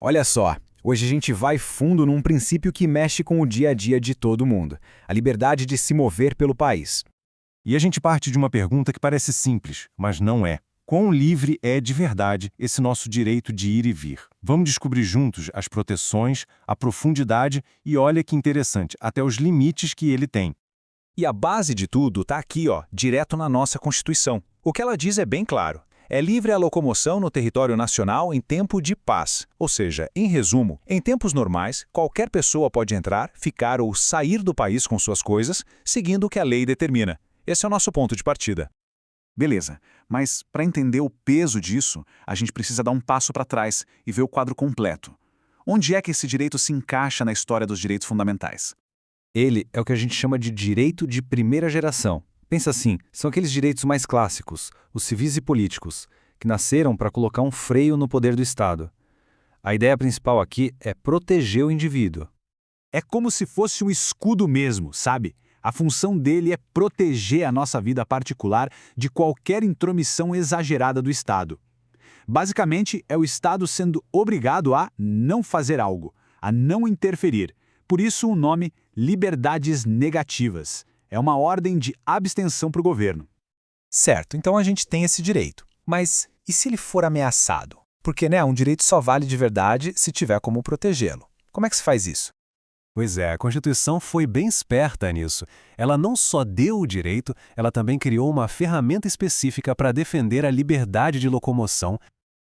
Olha só, hoje a gente vai fundo num princípio que mexe com o dia a dia de todo mundo: a liberdade de se mover pelo país. E a gente parte de uma pergunta que parece simples, mas não é. Quão livre é de verdade esse nosso direito de ir e vir? Vamos descobrir juntos as proteções, a profundidade e, olha que interessante, até os limites que ele tem. E a base de tudo está aqui, ó, direto na nossa Constituição. O que ela diz é bem claro. É livre a locomoção no território nacional em tempo de paz. Ou seja, em resumo, em tempos normais, qualquer pessoa pode entrar, ficar ou sair do país com suas coisas, seguindo o que a lei determina. Esse é o nosso ponto de partida. Beleza, mas para entender o peso disso, a gente precisa dar um passo para trás e ver o quadro completo. Onde é que esse direito se encaixa na história dos direitos fundamentais? Ele é o que a gente chama de direito de primeira geração. Pensa assim, são aqueles direitos mais clássicos, os civis e políticos, que nasceram para colocar um freio no poder do Estado. A ideia principal aqui é proteger o indivíduo. É como se fosse um escudo mesmo, sabe? A função dele é proteger a nossa vida particular de qualquer intromissão exagerada do Estado. Basicamente, é o Estado sendo obrigado a não fazer algo, a não interferir. Por isso o nome liberdades negativas. É uma ordem de abstenção para o governo. Certo, então a gente tem esse direito. Mas e se ele for ameaçado? Porque, um direito só vale de verdade se tiver como protegê-lo. Como é que se faz isso? Pois é, a Constituição foi bem esperta nisso. Ela não só deu o direito, ela também criou uma ferramenta específica para defender a liberdade de locomoção.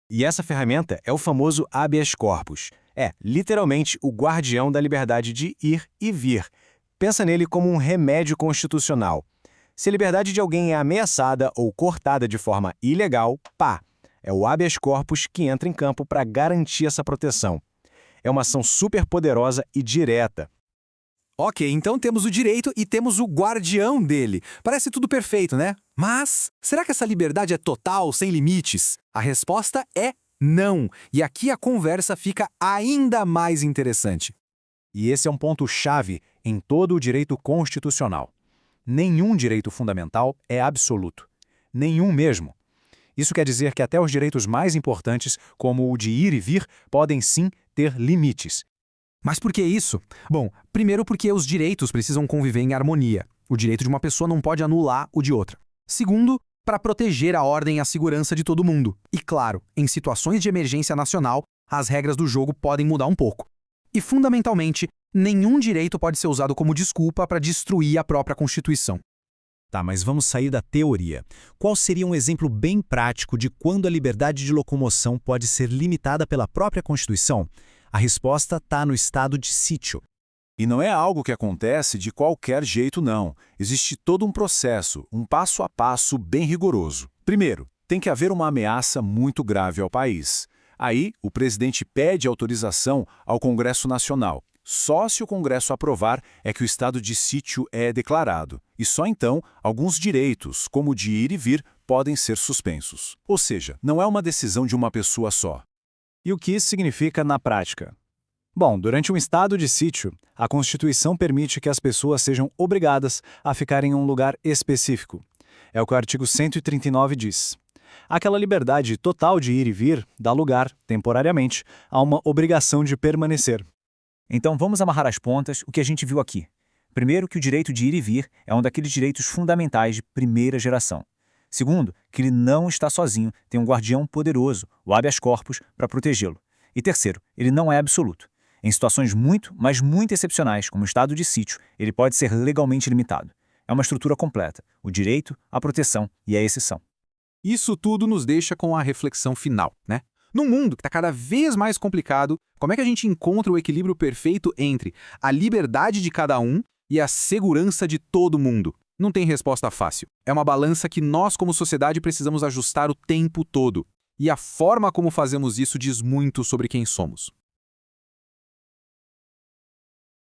E essa ferramenta é o famoso habeas corpus. É, literalmente, o guardião da liberdade de ir e vir. Pensa nele como um remédio constitucional. Se a liberdade de alguém é ameaçada ou cortada de forma ilegal, pá, é o habeas corpus que entra em campo para garantir essa proteção. É uma ação superpoderosa e direta. Ok, então temos o direito e temos o guardião dele. Parece tudo perfeito, né? Mas será que essa liberdade é total, sem limites? A resposta é não. E aqui a conversa fica ainda mais interessante. E esse é um ponto-chave em todo o direito constitucional. Nenhum direito fundamental é absoluto. Nenhum mesmo. Isso quer dizer que até os direitos mais importantes, como o de ir e vir, podem sim ter limites. Mas por que isso? Bom, primeiro porque os direitos precisam conviver em harmonia. O direito de uma pessoa não pode anular o de outra. Segundo, para proteger a ordem e a segurança de todo mundo. E claro, em situações de emergência nacional, as regras do jogo podem mudar um pouco. E fundamentalmente, nenhum direito pode ser usado como desculpa para destruir a própria Constituição. Tá, mas vamos sair da teoria. Qual seria um exemplo bem prático de quando a liberdade de locomoção pode ser limitada pela própria Constituição? A resposta está no estado de sítio. E não é algo que acontece de qualquer jeito, não. Existe todo um processo, um passo a passo bem rigoroso. Primeiro, tem que haver uma ameaça muito grave ao país. Aí, o presidente pede autorização ao Congresso Nacional. Só se o Congresso aprovar é que o estado de sítio é declarado. E só então, alguns direitos, como o de ir e vir, podem ser suspensos. Ou seja, não é uma decisão de uma pessoa só. E o que isso significa na prática? Bom, durante um estado de sítio, a Constituição permite que as pessoas sejam obrigadas a ficar em um lugar específico. É o que o artigo 139 diz. Aquela liberdade total de ir e vir dá lugar, temporariamente, a uma obrigação de permanecer. Então vamos amarrar as pontas o que a gente viu aqui. Primeiro, que o direito de ir e vir é um daqueles direitos fundamentais de primeira geração. Segundo, que ele não está sozinho, tem um guardião poderoso, o habeas corpus, para protegê-lo. E terceiro, ele não é absoluto. Em situações muito, mas muito excepcionais, como o estado de sítio, ele pode ser legalmente limitado. É uma estrutura completa: o direito, a proteção e a exceção. Isso tudo nos deixa com a reflexão final, né? Num mundo que está cada vez mais complicado, como é que a gente encontra o equilíbrio perfeito entre a liberdade de cada um e a segurança de todo mundo? Não tem resposta fácil. É uma balança que nós, como sociedade, precisamos ajustar o tempo todo. E a forma como fazemos isso diz muito sobre quem somos.